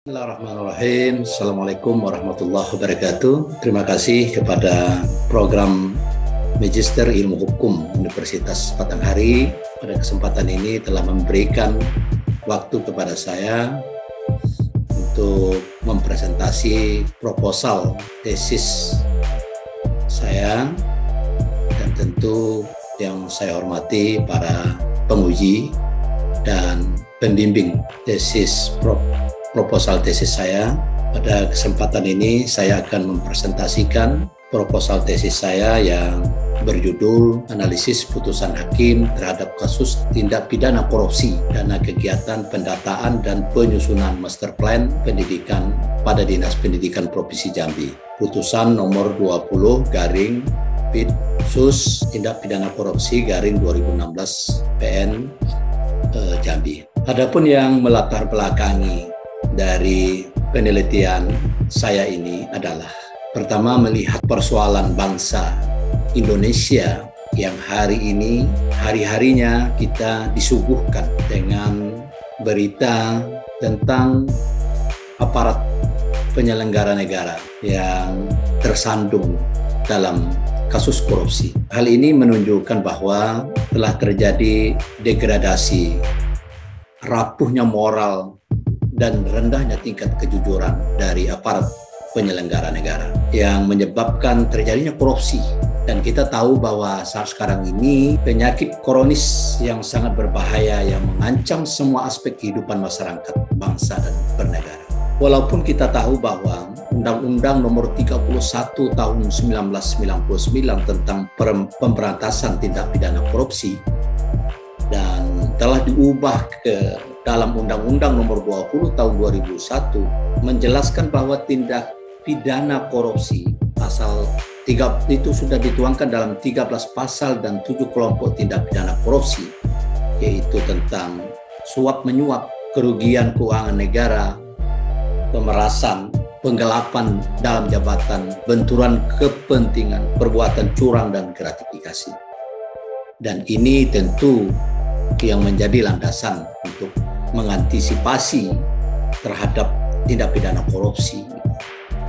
Bismillahirrahmanirrahim. Assalamualaikum warahmatullahi wabarakatuh. Terima kasih kepada program Magister Ilmu Hukum Universitas Batanghari pada kesempatan ini telah memberikan waktu kepada saya untuk mempresentasi proposal tesis saya, dan tentu yang saya hormati para penguji dan pembimbing tesis proposal tesis saya. Pada kesempatan ini saya akan mempresentasikan proposal tesis saya yang berjudul Analisis Putusan Hakim terhadap kasus tindak pidana korupsi dana kegiatan pendataan dan penyusunan master plan pendidikan pada Dinas Pendidikan Provinsi Jambi. Putusan nomor 20/PID/SUS tindak pidana korupsi /2016 PN Jambi. Adapun yang melatar belakangi dari penelitian saya ini adalah pertama, melihat persoalan bangsa Indonesia yang hari ini hari-harinya kita disuguhkan dengan berita tentang aparat penyelenggara negara yang tersandung dalam kasus korupsi. Hal ini menunjukkan bahwa telah terjadi degradasi, rapuhnya moral dan rendahnya tingkat kejujuran dari aparat penyelenggara negara yang menyebabkan terjadinya korupsi. Dan kita tahu bahwa saat sekarang ini penyakit kronis yang sangat berbahaya yang mengancam semua aspek kehidupan masyarakat, bangsa, dan bernegara. Walaupun kita tahu bahwa Undang-Undang Nomor 31 Tahun 1999 tentang pemberantasan tindak pidana korupsi dan telah diubah ke dalam Undang-Undang Nomor 20 Tahun 2001 menjelaskan bahwa tindak pidana korupsi pasal 3 itu sudah dituangkan dalam 13 pasal dan 7 kelompok tindak pidana korupsi, yaitu tentang suap menyuap, kerugian keuangan negara, pemerasan, penggelapan dalam jabatan, benturan kepentingan, perbuatan curang, dan gratifikasi. Dan ini tentu yang menjadi landasan untuk mengantisipasi terhadap tindak pidana korupsi.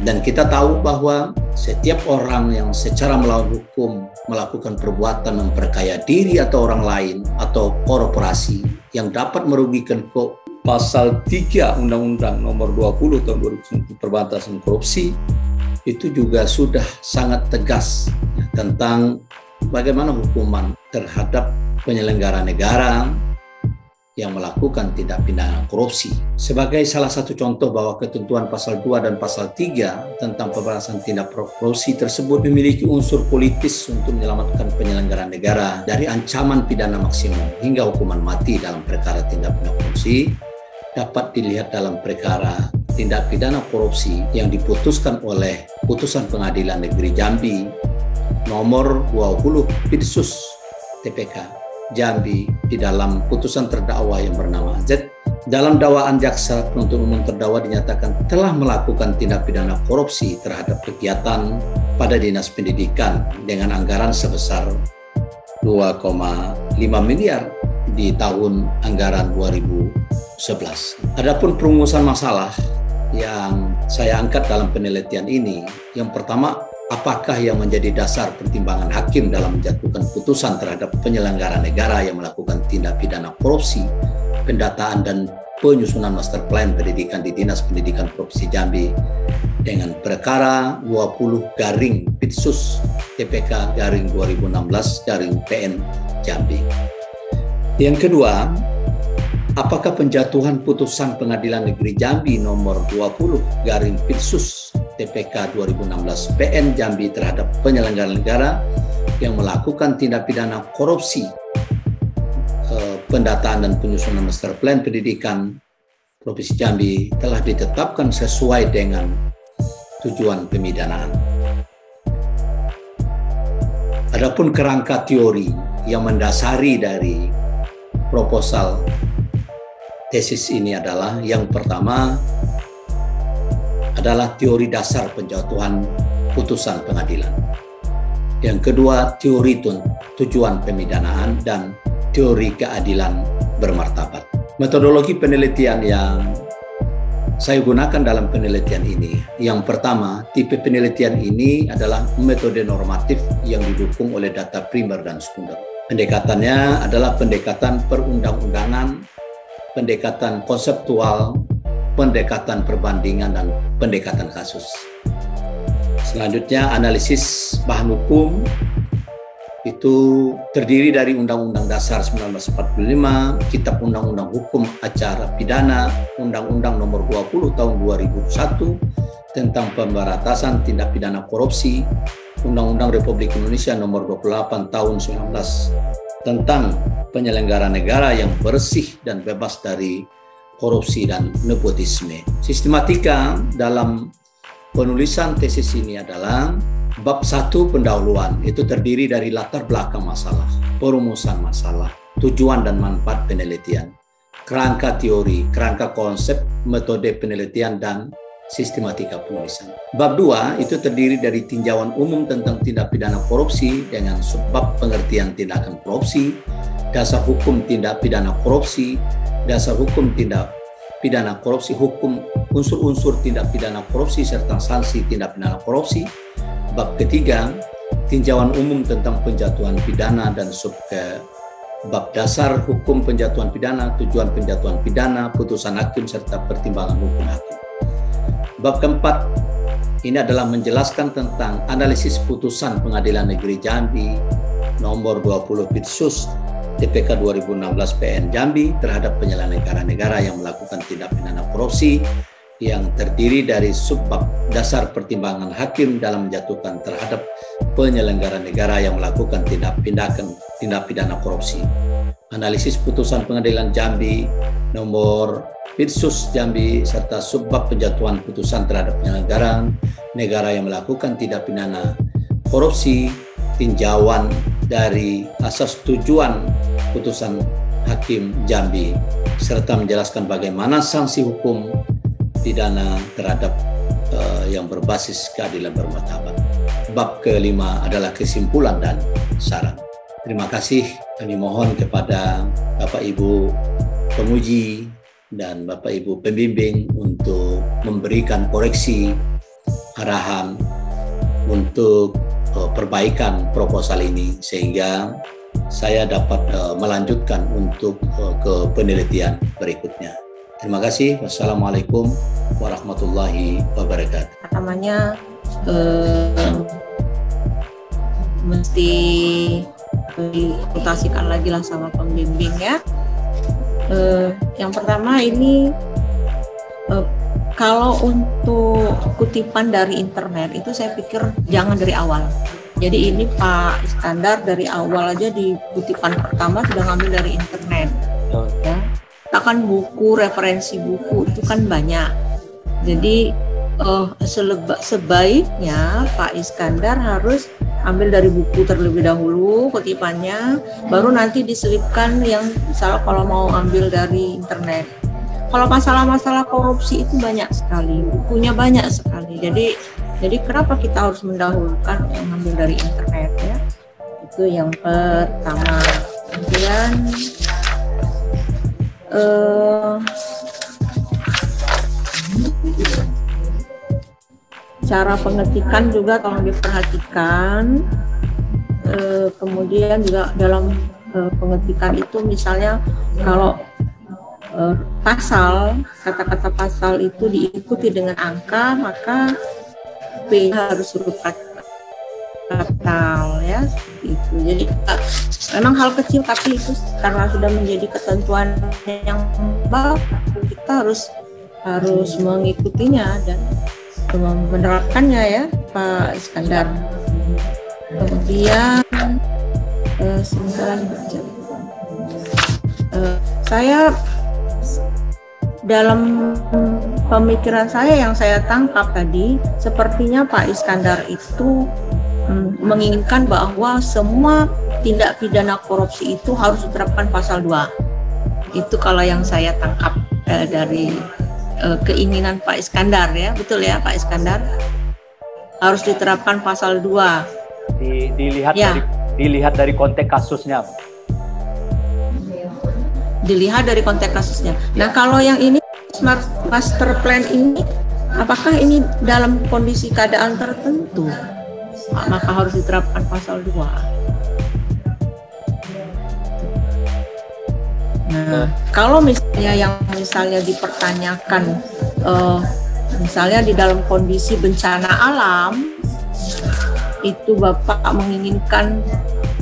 Dan kita tahu bahwa setiap orang yang secara melawan hukum melakukan perbuatan memperkaya diri atau orang lain atau korporasi yang dapat merugikan pasal 3 Undang-Undang Nomor 20 Tahun 2001 Pemberantasan Korupsi itu juga sudah sangat tegas tentang bagaimana hukuman terhadap penyelenggara negara yang melakukan tindak pidana korupsi. Sebagai salah satu contoh bahwa ketentuan pasal 2 dan pasal 3 tentang pemberantasan tindak korupsi tersebut memiliki unsur politis untuk menyelamatkan penyelenggara negara dari ancaman pidana maksimum hingga hukuman mati dalam perkara tindak pidana korupsi, dapat dilihat dalam perkara tindak pidana korupsi yang diputuskan oleh Putusan Pengadilan Negeri Jambi nomor 20/PID/SUS TPK Jambi di dalam putusan terdakwa yang bernama Z. Dalam dakwaan jaksa penuntut umum terdakwa dinyatakan telah melakukan tindak pidana korupsi terhadap kegiatan pada Dinas Pendidikan dengan anggaran sebesar 2,5 miliar di tahun anggaran 2011. Adapun perumusan masalah yang saya angkat dalam penelitian ini, yang pertama, apakah yang menjadi dasar pertimbangan hakim dalam menjatuhkan putusan terhadap penyelenggara negara yang melakukan tindak pidana korupsi, pendataan dan penyusunan master plan pendidikan di Dinas Pendidikan Provinsi Jambi dengan perkara 20/PID/SUS TPK /2016 PN Jambi. Yang kedua, apakah penjatuhan putusan Pengadilan Negeri Jambi nomor 20/PID/SUS TPK 2016 PN Jambi terhadap penyelenggara negara yang melakukan tindak pidana korupsi, pendataan dan penyusunan master plan pendidikan Provinsi Jambi telah ditetapkan sesuai dengan tujuan pemidanaan. Adapun kerangka teori yang mendasari dari proposal tesis ini adalah yang pertama adalah teori dasar penjatuhan putusan pengadilan. Yang kedua, teori tujuan pemidanaan dan teori keadilan bermartabat. Metodologi penelitian yang saya gunakan dalam penelitian ini. Yang pertama, tipe penelitian ini adalah metode normatif yang didukung oleh data primer dan sekunder. Pendekatannya adalah pendekatan perundang-undangan, pendekatan konseptual, pendekatan perbandingan, dan pendekatan kasus. Selanjutnya, analisis bahan hukum itu terdiri dari Undang-Undang Dasar 1945, Kitab Undang-Undang Hukum Acara Pidana, Undang-Undang Nomor 20 Tahun 2001 tentang Pemberantasan Tindak Pidana Korupsi, Undang-Undang Republik Indonesia Nomor 28 Tahun 19 tentang penyelenggaraan negara yang bersih dan bebas dari korupsi dan nepotisme. Sistematika dalam penulisan tesis ini adalah bab 1 pendahuluan, itu terdiri dari latar belakang masalah, perumusan masalah, tujuan dan manfaat penelitian, kerangka teori, kerangka konsep, metode penelitian, dan sistematika penulisan. Bab 2 itu terdiri dari tinjauan umum tentang tindak pidana korupsi dengan subbab pengertian tindakan korupsi, dasar hukum tindak pidana korupsi, dasar hukum tindak pidana korupsi, hukum unsur-unsur tindak pidana korupsi, serta sanksi tindak pidana korupsi. Bab ketiga, tinjauan umum tentang penjatuhan pidana dan bab dasar hukum penjatuhan pidana, tujuan penjatuhan pidana, putusan hakim, serta pertimbangan hukum hakim. Bab keempat, ini adalah menjelaskan tentang analisis putusan Pengadilan Negeri Jambi nomor 20 Pitsus TPK 2016 PN Jambi terhadap penyelenggara negara yang melakukan tindak pidana korupsi, yang terdiri dari subbab dasar pertimbangan hakim dalam menjatuhkan terhadap penyelenggara negara yang melakukan tindak pidana korupsi. Analisis putusan Pengadilan Jambi nomor Pitsus Jambi serta subbab penjatuhan putusan terhadap penyelenggara negara yang melakukan tindak pidana korupsi, tinjauan dari asas tujuan putusan Hakim Jambi, serta menjelaskan bagaimana sanksi hukum pidana terhadap yang berbasis keadilan bermartabat. Bab kelima adalah kesimpulan dan saran. Terima kasih, kami mohon kepada Bapak Ibu penguji dan Bapak Ibu pembimbing untuk memberikan koreksi, arahan untuk perbaikan proposal ini sehingga saya dapat melanjutkan untuk ke penelitian berikutnya. Terima kasih. Wassalamualaikum warahmatullahi wabarakatuh. Namanya mesti dikonsultasikan lagi lah sama pembimbing ya. Yang pertama ini kalau untuk kutipan dari internet itu saya pikir jangan dari awal. Jadi ini Pak Iskandar dari awal aja di kutipan pertama sudah ngambil dari internet. Ya. Kan buku, referensi buku itu kan banyak. Jadi sebaiknya Pak Iskandar harus ambil dari buku terlebih dahulu kutipannya, baru nanti diselipkan yang misalnya kalau mau ambil dari internet. Kalau masalah-masalah korupsi itu banyak sekali, bukunya banyak sekali. Jadi kenapa kita harus mendahulukan yang ambil dari internet ya? Itu yang pertama. Kemudian cara pengetikan juga tolong diperhatikan. Kemudian juga dalam pengetikan itu misalnya kalau pasal, kata-kata pasal itu diikuti dengan angka, maka P harus huruf kapital ya, itu. Jadi memang hal kecil tapi itu karena sudah menjadi ketentuan yang baku, kita harus mengikutinya dan menerapkannya ya Pak Iskandar. Kemudian saya dalam pemikiran saya yang saya tangkap tadi, sepertinya Pak Iskandar itu menginginkan bahwa semua tindak pidana korupsi itu harus diterapkan pasal 2. Itu kalau yang saya tangkap dari keinginan Pak Iskandar ya, betul ya Pak Iskandar? Harus diterapkan pasal 2. Dilihat ya. Dilihat dari konteks kasusnya. Dilihat dari konteks kasusnya. Nah, kalau yang ini master plan ini, apakah ini dalam kondisi keadaan tertentu, maka harus diterapkan pasal 2. Nah, kalau misalnya dipertanyakan, misalnya di dalam kondisi bencana alam, itu Bapak menginginkan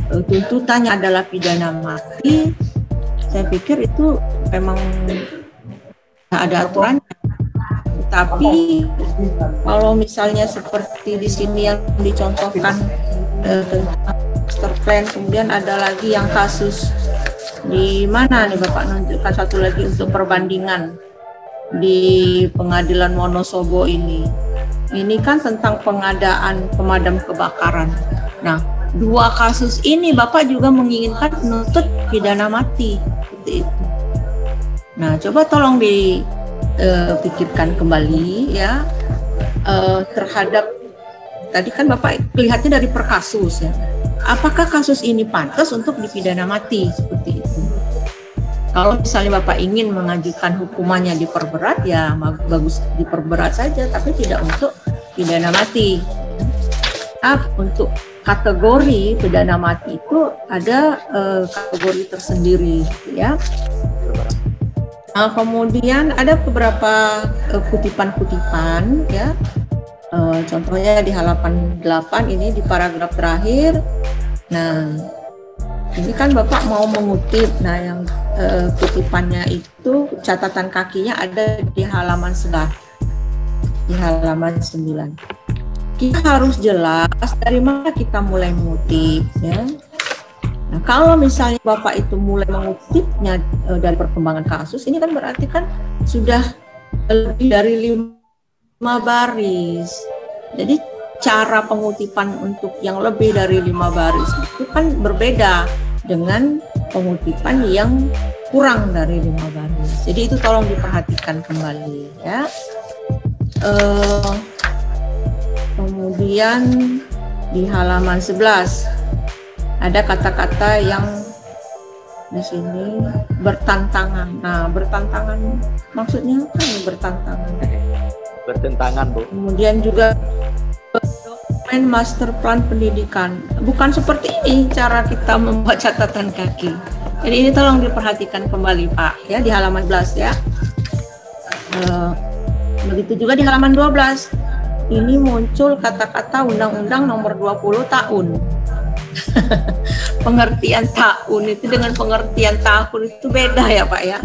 tuntutannya adalah pidana mati, saya pikir itu memang ada aturannya. Tapi kalau misalnya seperti di sini yang dicontohkan tentang master plan, kemudian ada lagi yang kasus di mana nih Bapak nunjukkan satu lagi untuk perbandingan di Pengadilan Wonosobo ini. Ini kan tentang pengadaan pemadam kebakaran. Nah, 2 kasus ini Bapak juga menginginkan menuntut pidana mati seperti itu. Nah, coba tolong dipikirkan kembali ya terhadap tadi kan Bapak lihatnya dari per kasus ya. Apakah kasus ini pantas untuk dipidana mati seperti itu? Kalau misalnya Bapak ingin mengajukan hukumannya diperberat, ya bagus diperberat saja, tapi tidak untuk pidana mati. Untuk kategori pidana mati itu ada kategori tersendiri, ya. Kemudian ada beberapa kutipan-kutipan, ya. Contohnya di halaman 8 ini di paragraf terakhir. Nah, ini kan Bapak mau mengutip, nah yang kutipannya itu catatan kakinya ada di halaman 11, di halaman 9. Kita harus jelas dari mana kita mulai mengutip, ya. Nah, kalau misalnya Bapak itu mulai mengutipnya dari perkembangan kasus, ini kan berarti kan sudah lebih dari 5 baris. Jadi cara pengutipan untuk yang lebih dari 5 baris itu kan berbeda dengan pengutipan yang kurang dari 5 baris. Jadi itu tolong diperhatikan kembali, ya. Kemudian di halaman 11 ada kata-kata yang di sini bertantangan. Nah, bertantangan maksudnya apa nih bertantangan? Bertentangan, Bu. Kemudian juga dokumen master plan pendidikan. Bukan seperti ini cara kita membuat catatan kaki. Jadi ini tolong diperhatikan kembali, Pak, ya, di halaman 11 ya. Begitu juga di halaman 12. Ini muncul kata-kata Undang-Undang Nomor 20 tahun. Pengertian tahun itu dengan pengertian tahun itu beda ya, Pak, ya.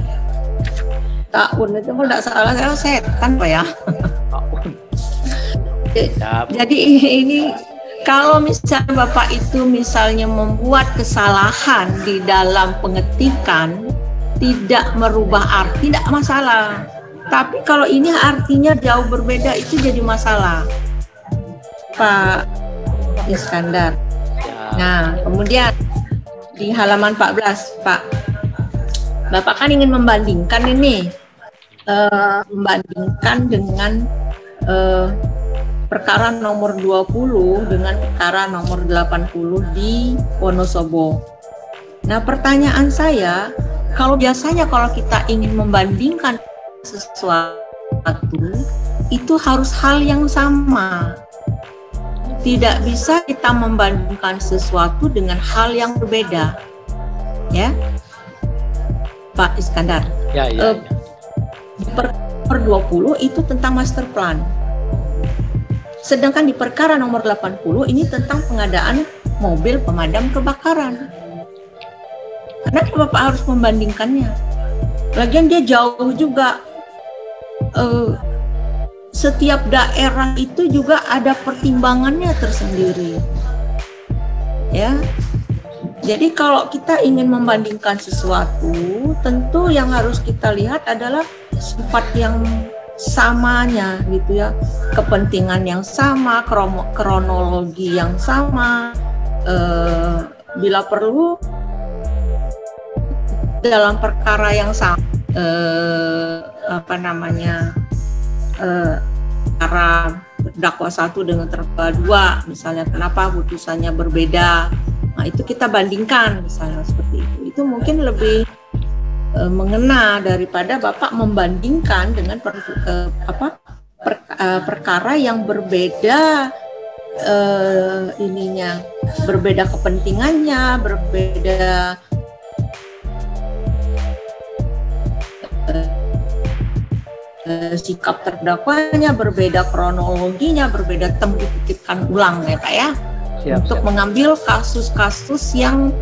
Tahun itu kalau tidak salah saya setan, Pak, ya. Jadi ini kalau misalnya Bapak itu misalnya membuat kesalahan di dalam pengetikan, tidak merubah arti, tidak masalah. Tapi kalau ini artinya jauh berbeda, itu jadi masalah, Pak Iskandar. Nah, kemudian di halaman 14, Pak, Bapak kan ingin membandingkan ini, membandingkan dengan perkara nomor 20 dengan perkara nomor 80 di Wonosobo. Nah, pertanyaan saya, kalau biasanya kalau kita ingin membandingkan sesuatu, itu harus hal yang sama. Tidak bisa kita membandingkan sesuatu dengan hal yang berbeda, ya, Pak Iskandar. Ya. Di per 20 itu tentang master plan. Sedangkan di perkara nomor 80 ini tentang pengadaan mobil pemadam kebakaran. Kenapa Bapak harus membandingkannya? Lagian dia jauh juga. Setiap daerah itu juga ada pertimbangannya tersendiri, ya. Jadi kalau kita ingin membandingkan sesuatu, tentu yang harus kita lihat adalah sifat yang samanya, gitu ya, kepentingan yang sama, kronologi yang sama, bila perlu dalam perkara yang sama, antara terdakwa 1 dengan terdakwa 2, misalnya kenapa putusannya berbeda. Nah, itu kita bandingkan misalnya seperti itu. Itu mungkin lebih mengena daripada Bapak membandingkan dengan perkara yang berbeda berbeda kepentingannya, berbeda sikap terdakwanya, berbeda kronologinya, berbeda dititipkan ulang ya Pak ya. Untuk mengambil kasus-kasus yang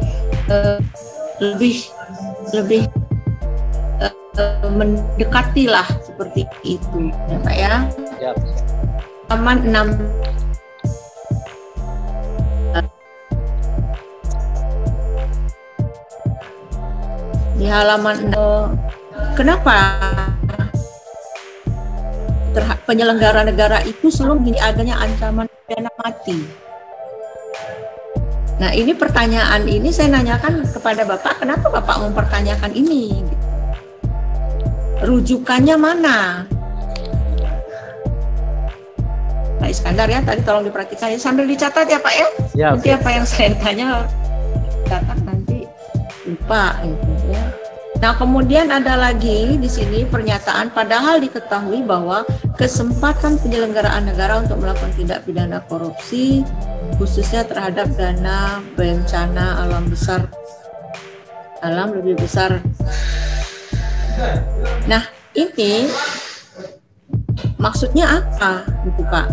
lebih mendekati lah seperti itu ya Pak ya. Halaman 6 di halaman kenapa penyelenggara negara itu selalu adanya ancaman pidana mati. Nah ini pertanyaan ini saya nanyakan kepada Bapak, kenapa Bapak mempertanyakan ini? Rujukannya mana? Pak Iskandar ya, tadi tolong diperhatikan ya, sambil dicatat ya Pak ya. Nanti apa yang saya tanya catat nanti lupa gitu ya. Nah, kemudian ada lagi di sini pernyataan padahal diketahui bahwa kesempatan penyelenggaraan negara untuk melakukan tindak pidana korupsi khususnya terhadap dana bencana alam lebih besar. Nah, ini maksudnya apa gitu Pak?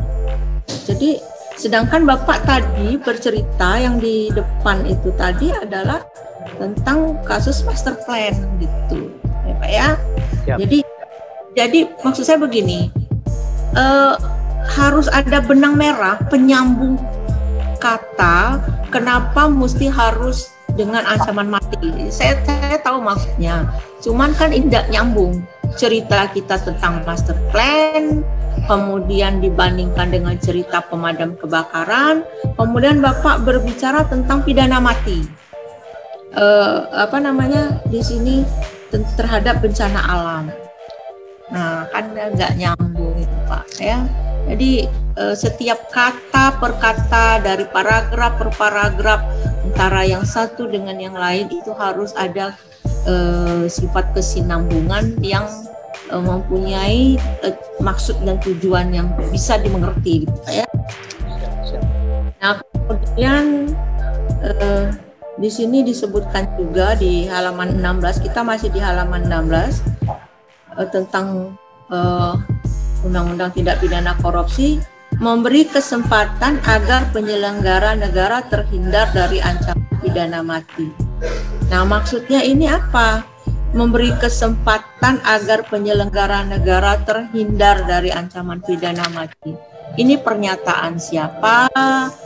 Jadi sedangkan Bapak tadi bercerita yang di depan itu tadi adalah tentang kasus master plan gitu ya Pak ya. Jadi maksud saya begini, harus ada benang merah penyambung kata kenapa mesti harus dengan ancaman mati. Saya tahu maksudnya, cuman kan ini tidak nyambung cerita kita tentang master plan, kemudian dibandingkan dengan cerita pemadam kebakaran, kemudian Bapak berbicara tentang pidana mati. Di sini terhadap bencana alam. Nah, kan nggak nyambung itu Pak ya. Jadi setiap kata per kata dari paragraf per paragraf antara yang satu dengan yang lain itu harus ada sifat kesinambungan yang mempunyai maksud dan tujuan yang bisa dimengerti gitu Pak ya. Nah, kemudian di sini disebutkan juga di halaman 16, kita masih di halaman 16 tentang Undang-Undang Tindak Pidana Korupsi, memberi kesempatan agar penyelenggara negara terhindar dari ancaman pidana mati. Nah, maksudnya ini apa? Memberi kesempatan agar penyelenggara negara terhindar dari ancaman pidana mati. Ini pernyataan siapa?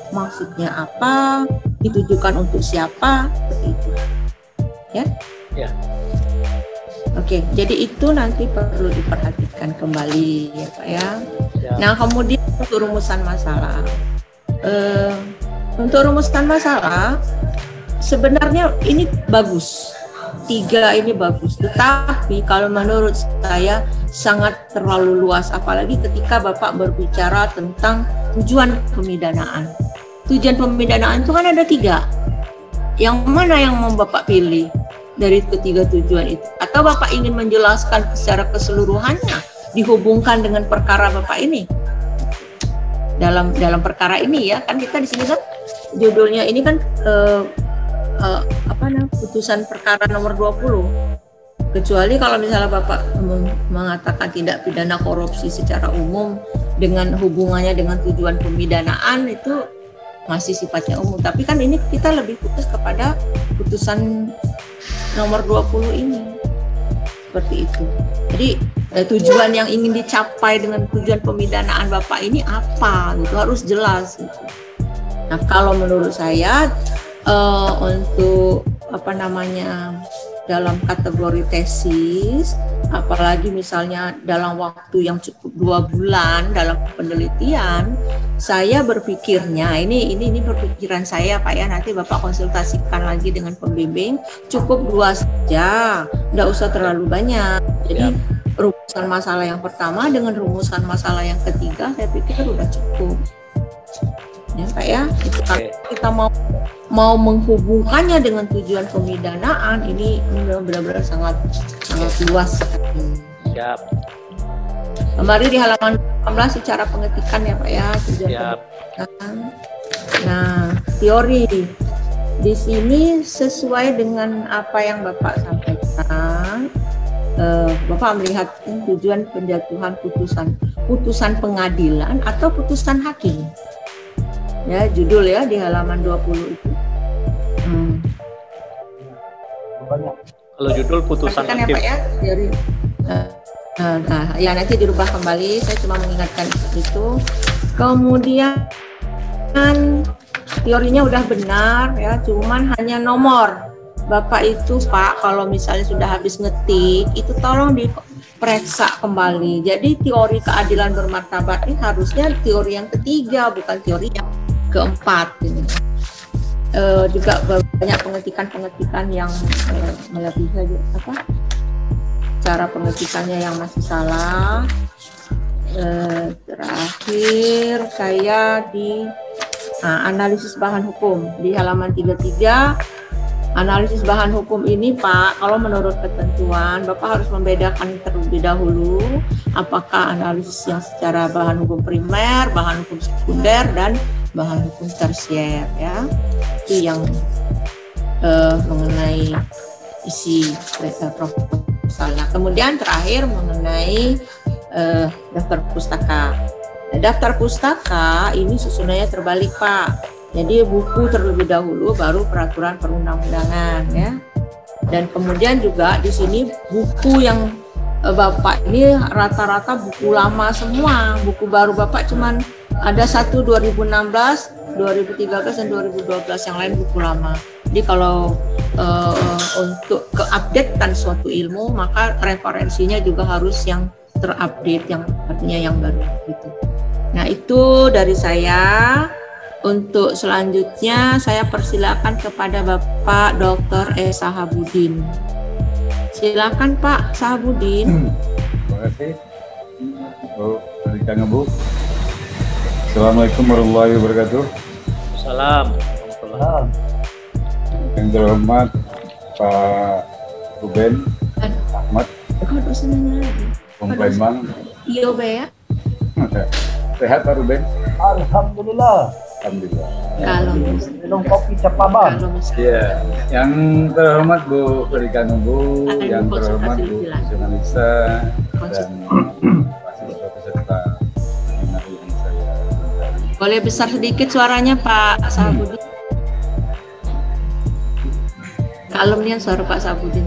Maksudnya apa? Ditujukan untuk siapa? Seperti itu. Ya? Ya. Oke, jadi itu nanti perlu diperhatikan kembali ya Pak ya. Nah, kemudian untuk rumusan masalah. Untuk rumusan masalah sebenarnya ini bagus. 3 ini bagus, tetapi kalau menurut saya sangat terlalu luas, apalagi ketika Bapak berbicara tentang tujuan pemidanaan. Tujuan pemidanaan itu kan ada 3. Yang mana yang mau Bapak pilih dari ketiga tujuan itu? Atau Bapak ingin menjelaskan secara keseluruhannya dihubungkan dengan perkara Bapak ini? Dalam perkara ini ya, kan kita di sini kan judulnya ini kan putusan perkara nomor 20. Kecuali kalau misalnya Bapak mengatakan tindak pidana korupsi secara umum dengan hubungannya dengan tujuan pemidanaan, itu masih sifatnya umum. Tapi kan ini kita lebih fokus kepada putusan nomor 20 ini. Seperti itu. Jadi tujuan yang ingin dicapai dengan tujuan pemidanaan Bapak ini apa? Itu harus jelas gitu. Nah, kalau menurut saya untuk dalam kategori tesis, apalagi misalnya dalam waktu yang cukup 2 bulan dalam penelitian, saya berpikirnya ini berpikiran saya Pak ya, nanti Bapak konsultasikan lagi dengan pembimbing, cukup 2 saja, nggak usah terlalu banyak. Jadi rumusan masalah yang pertama dengan rumusan masalah yang ketiga saya pikir udah cukup. ya Pak ya. Itu kalau kita mau menghubungkannya dengan tujuan pemidanaan, ini benar-benar sangat luas. Siap. Kembali di halaman 18 secara pengetikan ya Pak ya, tujuan pemidanaan. Nah, teori di sini sesuai dengan apa yang Bapak sampaikan. Bapak melihat tujuan penjatuhan putusan pengadilan atau putusan hakim. Ya, judul ya di halaman 20 itu. Kalau judul putusan hakim. Ya Pak ya, teori. Ya nanti dirubah kembali. Saya cuma mengingatkan itu. Kemudian teorinya udah benar ya, cuman hanya nomor. Bapak itu Pak, kalau misalnya sudah habis ngetik, itu tolong diperiksa kembali. Jadi teori keadilan bermartabat ini harusnya teori yang ketiga, bukan teori yang keempat. Ini. Juga banyak pengetikan yang melebihi cara pengetikannya yang masih salah. Terakhir saya di analisis bahan hukum di halaman 33. Analisis bahan hukum ini Pak, kalau menurut ketentuan Bapak harus membedakan terlebih dahulu apakah analisis yang secara bahan hukum primer, bahan hukum sekunder, dan bahan hukum tersier ya. Itu yang mengenai isi proposal. Nah, kemudian terakhir mengenai daftar pustaka. Nah, daftar pustaka ini susunannya terbalik Pak. Jadi buku terlebih dahulu, baru peraturan perundang-undangan ya. Dan kemudian juga di sini buku yang Bapak ini rata-rata buku lama semua. Buku baru Bapak cuman ada 1 2016, 2013 dan 2012, yang lain buku lama. Jadi kalau untuk keupdatekan suatu ilmu, maka referensinya juga harus yang terupdate, yang artinya yang baru gitu. Nah, itu dari saya. Untuk selanjutnya saya persilakan kepada Bapak Dr. Sahabudin. Silakan Pak Sahabudin. Terima kasih Bu Kang Bu. Assalamualaikum warahmatullahi wabarakatuh. Assalamualaikum. Yang terhormat Pak Ruben Ahmad. Komplaiman. Iya Be ya. Sehat Pak Ruben? Alhamdulillah. Minum kopi capaban. Iya. Yang terhormat Bu Kang Bu, yang terhormat Bu Jurnalisa dan peserta seminar yang saya menghadiri. Boleh besar sedikit suaranya Pak Sahabudin. Kalemnya suara Pak Sahabudin.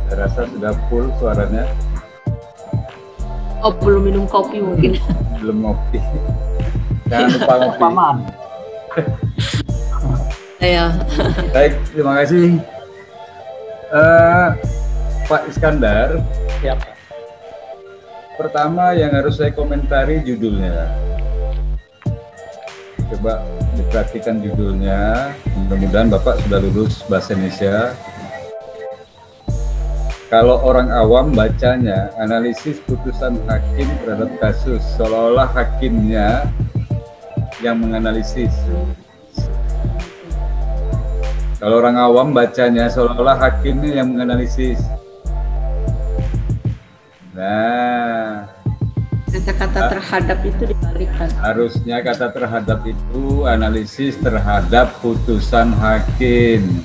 Saya rasa sudah full suaranya. Oh, belum minum kopi mungkin. Belum ngopi. Jangan lupa ngopi. Paman. Ya. Baik, terima kasih. Pak Iskandar. Siap. Pertama yang harus saya komentari judulnya. Coba diperhatikan judulnya. Mudah-mudahan Bapak sudah lulus bahasa Indonesia. Kalau orang awam bacanya analisis putusan hakim terhadap kasus, seolah-olah hakimnya yang menganalisis. Kalau orang awam bacanya seolah-olah hakimnya yang menganalisis. Nah, kata-kata terhadap itu dibalikkan. Harusnya kata terhadap itu analisis terhadap putusan hakim.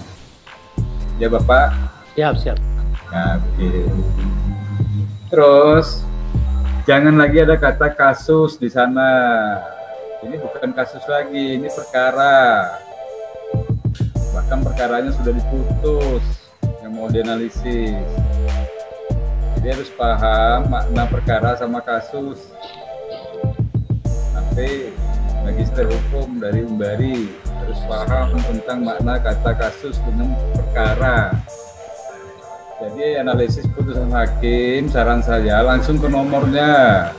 Ya Bapak? Siap. Oke. Terus jangan lagi ada kata kasus di sana. Ini bukan kasus lagi, ini perkara. Bahkan perkaranya sudah diputus yang mau dianalisis. Jadi harus paham makna perkara sama kasus. Nanti magister hukum dari Umbari harus paham tentang makna kata kasus dengan perkara. Jadi analisis putusan hakim, saran saya langsung ke nomornya.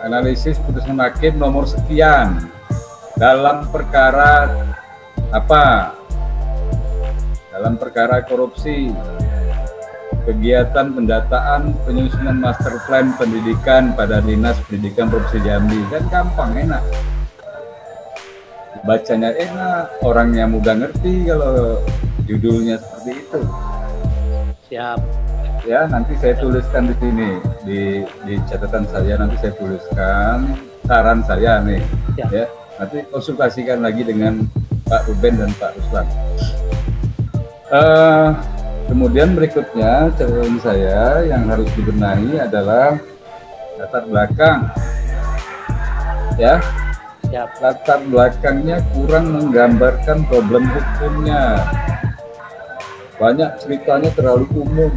Analisis putusan hakim nomor sekian dalam perkara apa? Dalam perkara korupsi, kegiatan pendataan penyusunan master plan pendidikan pada Dinas Pendidikan Provinsi Jambi. Kan gampang, enak. bacanya enak, orangnya mudah ngerti kalau judulnya seperti itu. Siap. Ya, nanti saya tuliskan di sini di catatan saya, nanti saya tuliskan saran saya nih. Ya, nanti konsultasikan lagi dengan Pak Ruben dan Pak Ruslan. Kemudian berikutnya catatan saya yang harus dibenahi adalah latar belakang. Ya, latar belakangnya kurang menggambarkan problem hukumnya. Banyak ceritanya terlalu umum.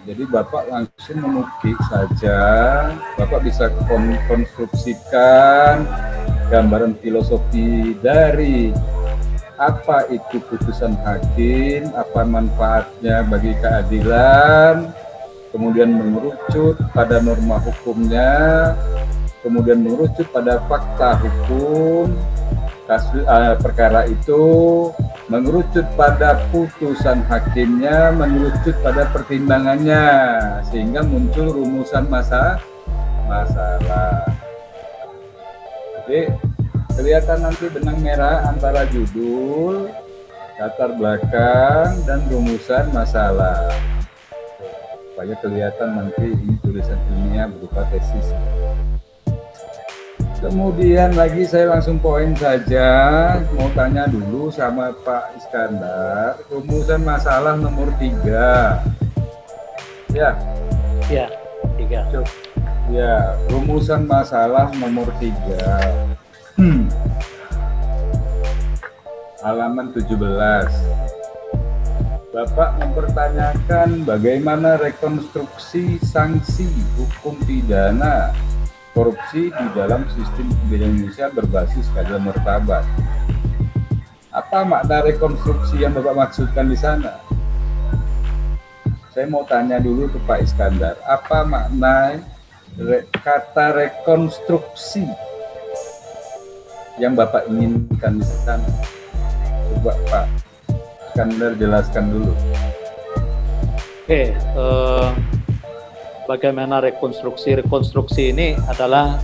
Jadi Bapak langsung menukik saja, Bapak bisa konstruksikan gambaran filosofi dari apa itu putusan hakim, apa manfaatnya bagi keadilan, kemudian mengerucut pada norma hukumnya, kemudian mengerucut pada fakta hukum, kasus perkara itu, mengerucut pada putusan hakimnya, mengerucut pada pertimbangannya, sehingga muncul rumusan masalah. Jadi kelihatan nanti benang merah antara judul, latar belakang, dan rumusan masalah. Supaya kelihatan nanti ini tulisan ilmiah berupa tesis. Kemudian lagi saya langsung poin saja, mau tanya dulu sama Pak Iskandar, rumusan masalah nomor 3. Ya. Ya, 3. Ya, rumusan masalah nomor 3. Halaman 17. Bapak mempertanyakan bagaimana rekonstruksi sanksi hukum pidana korupsi di dalam sistem pidana Indonesia berbasis keadilan martabat. Apa makna rekonstruksi yang Bapak maksudkan di sana? Saya mau tanya dulu ke Pak Iskandar, apa makna kata rekonstruksi yang Bapak inginkan di sana? Coba Pak Iskandar jelaskan dulu. Oke, bagaimana rekonstruksi? Rekonstruksi ini adalah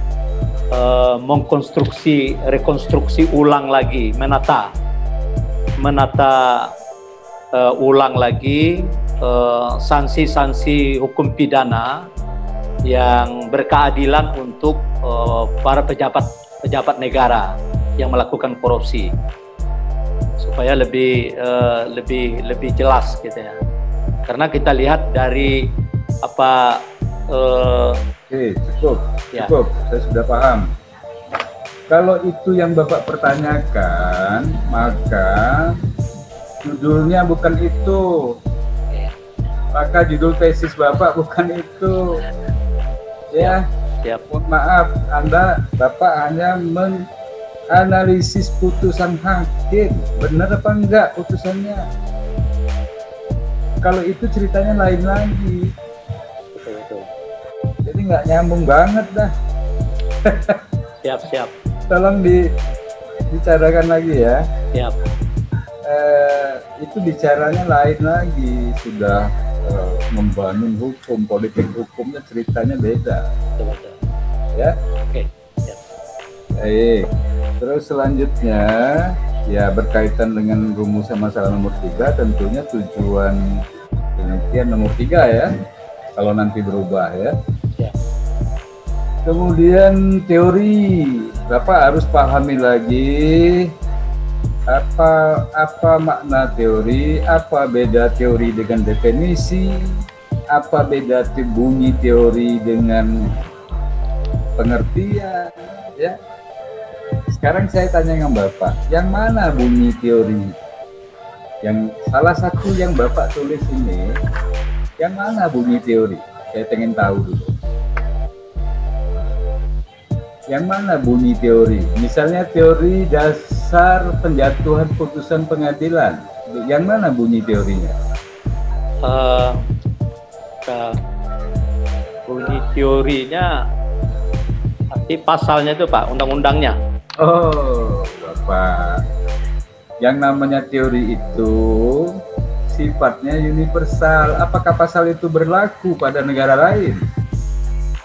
rekonstruksi ulang lagi, menata ulang lagi sanksi-sanksi hukum pidana yang berkeadilan untuk para pejabat negara yang melakukan korupsi, supaya lebih jelas gitu ya. Karena kita lihat dari apa Oke, cukup, saya sudah paham. Kalau itu yang Bapak pertanyakan, maka judulnya bukan itu. Maka judul tesis Bapak bukan itu. Ya, mohon maaf, Bapak hanya menganalisis putusan hakim. Benar apa enggak putusannya? Kalau itu ceritanya lain lagi. Jadi nggak nyambung banget dah. Siap. Tolong dibicarakan lagi ya. Siap. Itu bicaranya lain lagi. Sudah membangun hukum, politik hukumnya ceritanya beda. Betul. Ya. Oke. Siap. Baik. Terus selanjutnya ya berkaitan dengan rumusan masalah nomor 3, tentunya tujuan penelitian nomor 3 ya. Kalau nanti berubah ya. Kemudian teori, Bapak harus pahami lagi apa makna teori, apa beda teori dengan definisi, apa beda bunyi teori dengan pengertian, ya. Sekarang saya tanya dengan Bapak, yang mana bunyi teori? Yang salah satu yang Bapak tulis ini, yang mana bunyi teori? Saya ingin tahu dulu. Yang mana bunyi teori? Misalnya teori dasar penjatuhan putusan pengadilan. Yang mana bunyi teorinya? Bunyi teorinya nanti pasalnya itu Pak, undang-undangnya. Oh, Bapak. Yang namanya teori itu sifatnya universal. Apakah pasal itu berlaku pada negara lain?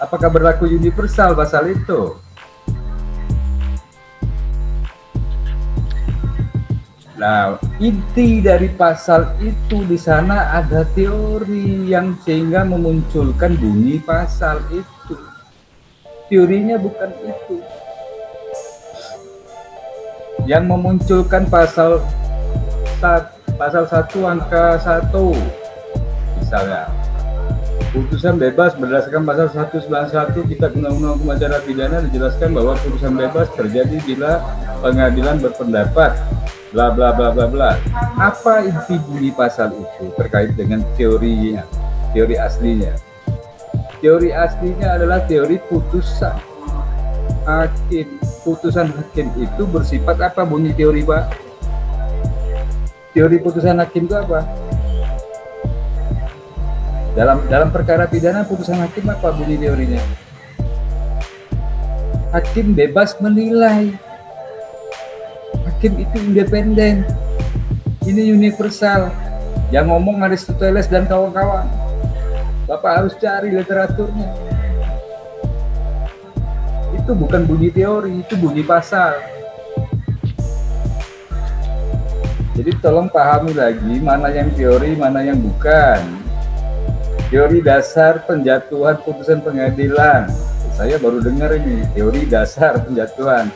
Apakah berlaku universal pasal itu? Nah, inti dari pasal itu di sana ada teori yang sehingga memunculkan bunyi pasal itu. Teorinya bukan itu. Yang memunculkan pasal 1 angka 1 misalnya putusan bebas berdasarkan pasal 191 Kitab Undang-Undang Hukum Acara Pidana dijelaskan bahwa putusan bebas terjadi bila pengadilan berpendapat bla bla bla bla bla. Apa inti bunyi pasal itu terkait dengan teorinya, teori aslinya? Teori aslinya adalah teori putusan hakim. Putusan hakim itu bersifat apa bunyi teori, Pak? Teori putusan hakim itu apa? Dalam perkara pidana putusan hakim apa bunyi teorinya? Hakim bebas menilai. Hakim itu independen. Ini universal. Yang ngomong Aristoteles dan kawan-kawan. Bapak harus cari literaturnya. Itu bukan bunyi teori, itu bunyi pasal. Jadi tolong pahami lagi mana yang teori, mana yang bukan. Teori dasar penjatuhan putusan pengadilan. Saya baru dengar ini, teori dasar penjatuhan.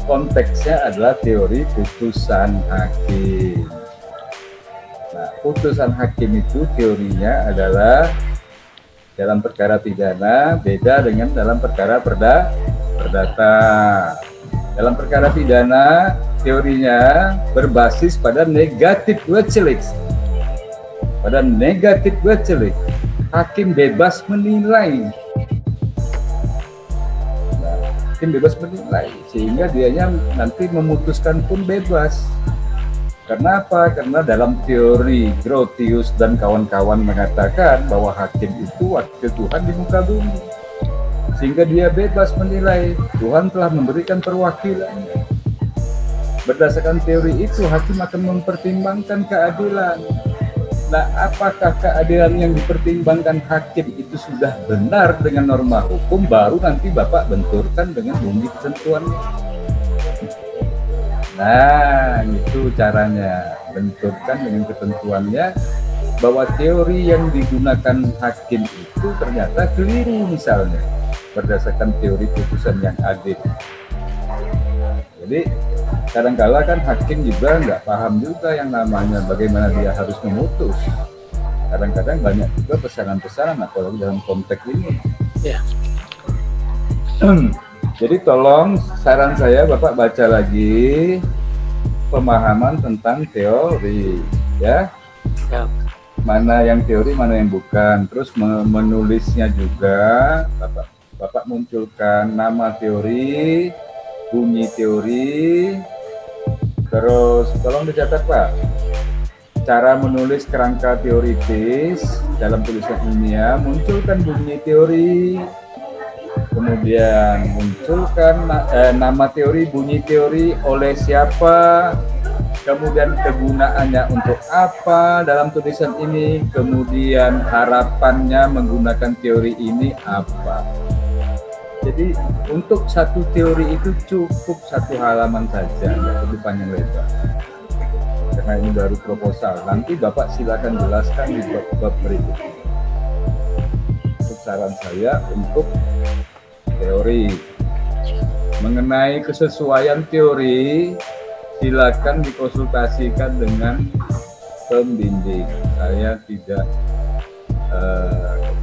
Konteksnya adalah teori putusan hakim. Nah, putusan hakim itu teorinya adalah dalam perkara pidana beda dengan dalam perkara perdata. Dalam perkara pidana teorinya berbasis pada negatif wetzelik. Pada negatif wetzelik. Hakim bebas menilai. Nah, hakim bebas menilai sehingga dianya nanti memutuskan pun bebas. Karena apa? Karena dalam teori Grotius dan kawan-kawan mengatakan bahwa hakim itu wakil Tuhan di muka bumi. Sehingga dia bebas menilai. Tuhan telah memberikan perwakilannya. Berdasarkan teori itu hakim akan mempertimbangkan keadilan. Nah, apakah keadilan yang dipertimbangkan hakim itu sudah benar dengan norma hukum, baru nanti Bapak benturkan dengan bunyi ketentuannya. Nah, itu caranya, benturkan dengan ketentuannya, bahwa teori yang digunakan hakim itu ternyata keliru misalnya, berdasarkan teori putusan yang adil. Jadi, kadang-kala kan hakim juga nggak paham juga yang namanya bagaimana dia harus memutus. Kadang-kadang banyak juga pesanan-pesanan apalagi dalam konteks ini. Ya. Jadi tolong saran saya Bapak baca lagi pemahaman tentang teori, ya. Ya. Mana yang teori, mana yang bukan. Terus menulisnya juga Bapak munculkan nama teori, bunyi teori. Terus tolong dicatat Pak, cara menulis kerangka teoritis dalam tulisan ilmiah, munculkan bunyi teori, kemudian munculkan nama teori, bunyi teori, oleh siapa, kemudian kegunaannya untuk apa dalam tulisan ini, kemudian harapannya menggunakan teori ini apa. Jadi untuk satu teori itu cukup 1 halaman saja, nggak lebih panjang lebar. Karena ini baru proposal. Nanti Bapak silakan jelaskan di bab berikutnya. Itu saran saya untuk teori. Mengenai kesesuaian teori, silakan dikonsultasikan dengan pembimbing. Saya tidak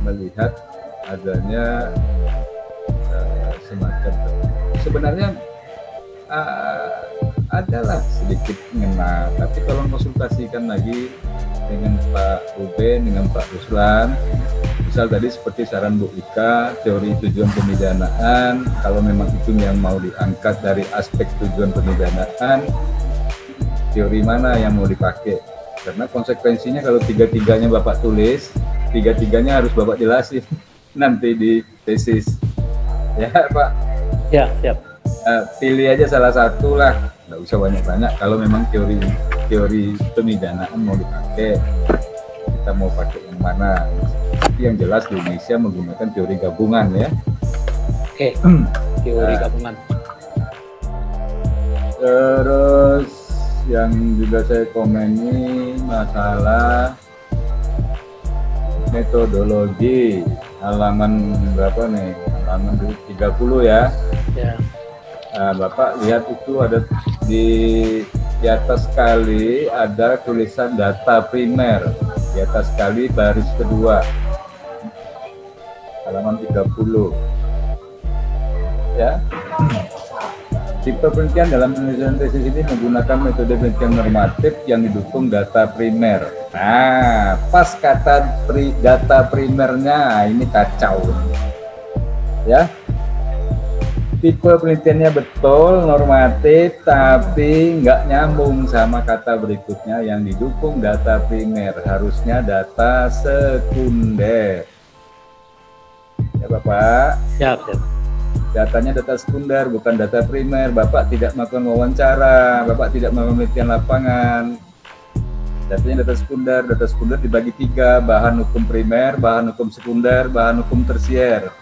melihat adanya semacam sebenarnya adalah sedikit ngena, tapi tolong konsultasikan lagi dengan Pak Ruben, dengan Pak Ruslan. Misal tadi seperti saran Bu Ika, teori tujuan pemidanaan, kalau memang itu yang mau diangkat dari aspek tujuan pemidanaan, teori mana yang mau dipakai? Karena konsekuensinya kalau tiga-tiganya Bapak tulis, tiga-tiganya harus Bapak jelasin nanti di tesis. Ya Pak. Ya, siap. Pilih aja salah satu lah, nggak usah banyak-banyak. Kalau memang teori pemidanaan mau dipakai, kita mau pakai yang mana? Tapi yang jelas di Indonesia menggunakan teori gabungan ya. Oke, teori gabungan. Terus yang juga saya komeni masalah metodologi halaman berapa nih? Halaman 30 ya. Ya. Nah, Bapak lihat itu ada di atas sekali ada tulisan data primer. Di atas sekali baris kedua. Halaman 30. Ya. Tipe penelitian dalam penulisan tesis ini menggunakan metode penelitian normatif yang didukung data primer. Nah, pas kata data primernya ini kacau. Ya. Tipe penelitiannya betul normatif tapi nggak nyambung sama kata berikutnya yang didukung data primer. Harusnya data sekunder. Ya Bapak. Siap, siap. Datanya data sekunder, bukan data primer. Bapak tidak melakukan wawancara, Bapak tidak melakukan penelitian lapangan. Datanya data sekunder dibagi 3, bahan hukum primer, bahan hukum sekunder, bahan hukum tersier.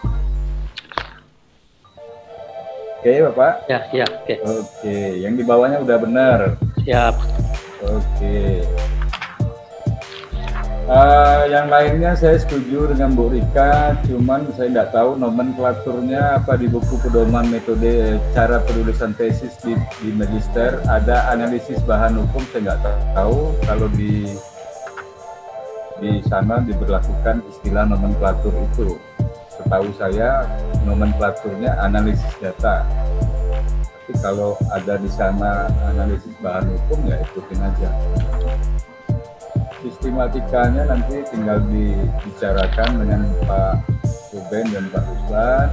Oke, Bapak? Ya, ya, oke. Oke, yang di bawahnya udah benar. Siap. Oke. Yang lainnya saya setuju dengan Bu Rika, cuman saya tidak tahu nomenklaturnya apa di buku pedoman metode cara penulisan tesis di magister. Ada analisis bahan hukum, saya nggak tahu kalau di sana diberlakukan istilah nomenklatur itu. Setahu saya nomenklaturnya analisis data. Tapi kalau ada di sana analisis bahan hukum ya ikutin aja. Sistematikanya nanti tinggal dibicarakan dengan Pak Ruben dan Pak Ruslan.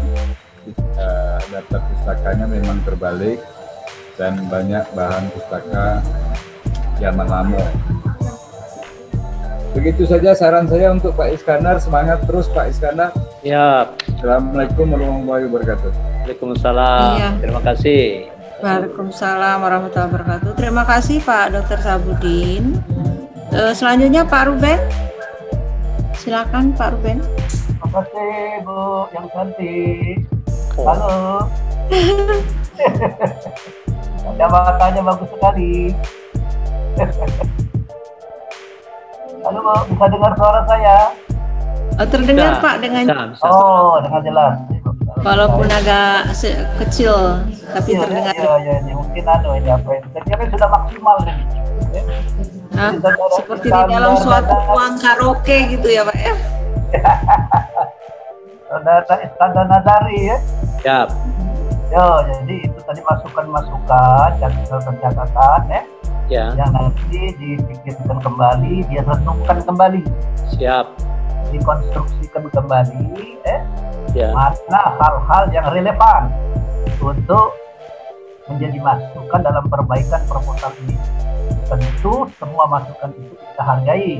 Daftar pustakanya memang terbalik dan banyak bahan pustaka zaman lama. Begitu saja saran saya untuk Pak Iskandar. Semangat terus Pak Iskandar. Siap. Assalamualaikum warahmatullahi wabarakatuh. Waalaikumsalam. Iya. Terima kasih. Waalaikumsalam warahmatullahi wabarakatuh. Terima kasih Pak Dr. Sabudin. Selanjutnya Pak Ruben. Silakan Pak Ruben. Terima kasih Bu yang cantik. Oh. Halo. Kacamatanya bagus sekali. Halo Bu, bisa dengar suara saya? Terdengar Bisa, Pak dengan bisa. Oh, dengan jelas. walaupun agak kecil tapi terdengar. Iya, mungkin ini apa itu? Saya kira sudah maksimal nih. Nah, seperti di dalam suatu ruang karaoke gitu ya Pak ya. Saudara Iskandar Nazari ya. Siap. Yo, jadi itu tadi masukan-masukan catatan ya. Ya. Yang nanti dipikirkan kembali, dia renungkan kembali, Siap. dikonstruksikan kembali, Ya. mana hal-hal yang relevan untuk menjadi masukan dalam perbaikan proposal ini. Tentu semua masukan itu kita hargai,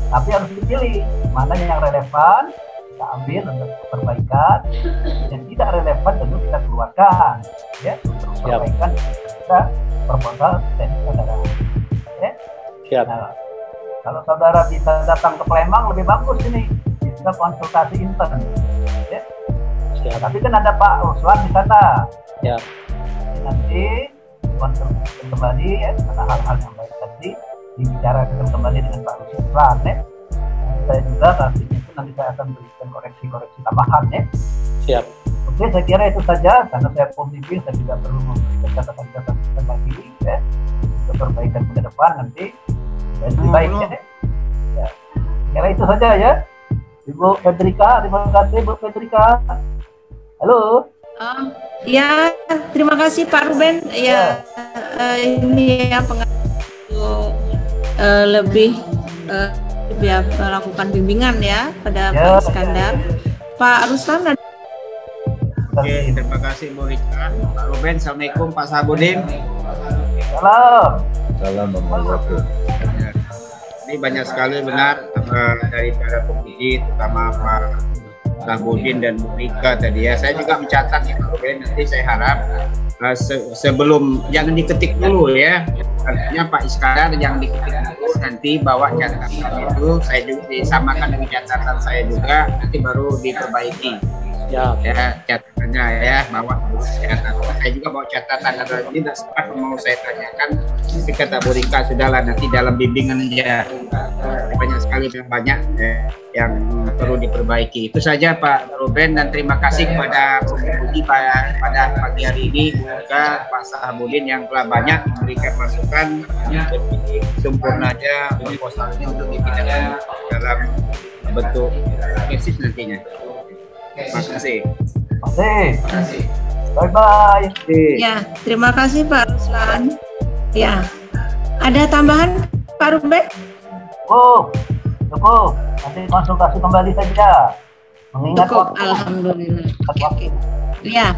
tapi harus dipilih mana yang relevan kita ambil untuk perbaikan, dan tidak relevan tentu kita keluarkan, untuk perbaikan kita proposal tesis saudara. Siap. Nah, kalau saudara bisa datang ke Palembang lebih bagus ini, bisa konsultasi intern. Siap. Tapi kan ada Pak Ruslan di sana. Ya. Nanti konsultasi kembali ada hal-hal yang baik tadi dibicarakan kembali dengan Pak Ruslan. Nanti saya juga nanti saya akan berikan koreksi-koreksi tambahan. Siap. Oke, saya kira itu saja karena saya pemimpin, saya tidak perlu memberikan catatan-catatan lagi untuk perbaikan ke depan nanti lebih baik ya. Kira itu saja ya. Ibu Fedrika, terima kasih Bu Fedrika. Halo. Ya, terima kasih Pak Ruben. Ya, ini ya untuk lebih melakukan bimbingan ya pada Pak Iskandar. Pak Ruslan. Oke, terima kasih Bu Rika, Pak Ruben. Assalamualaikum Pak Sabudin. Salam. Salam warahmatullahi wabarakatuh. Ini banyak sekali benar dari para pembidik, terutama Pak Sabudin dan Bu Rika tadi ya. Saya juga mencatat ya Pak Ruben. Nanti saya harap sebelum jangan diketik dulu ya. Artinya Pak Iskandar yang diketik dulu, nanti bawa catatan itu saya juga disamakan dengan catatan saya juga, nanti baru diperbaiki. Siap. Ya, catatannya ya, bawa catatan. Saya juga bawa catatan, karena ini tidak sempat mau saya tanyakan, tapi kata Bu Rika sudahlah, nanti dalam bimbingan aja. Banyak sekali dan banyak yang perlu diperbaiki. Itu saja Pak Ruben, dan terima kasih kepada Budi pada pagi hari ini, juga Pak Sahabudin yang telah banyak memberikan masukan demi sempurnanya proposal ini untuk dipindahkan dalam bentuk tesis nantinya. Terima kasih. Terima kasih. Bye-bye. Ya, terima kasih Pak Ruslan. Ya, ada tambahan Pak Ruben? Cukup. Nanti konsultasi kembali saja. Mengingat Cukup, waktu. alhamdulillah. Waktu. Ya,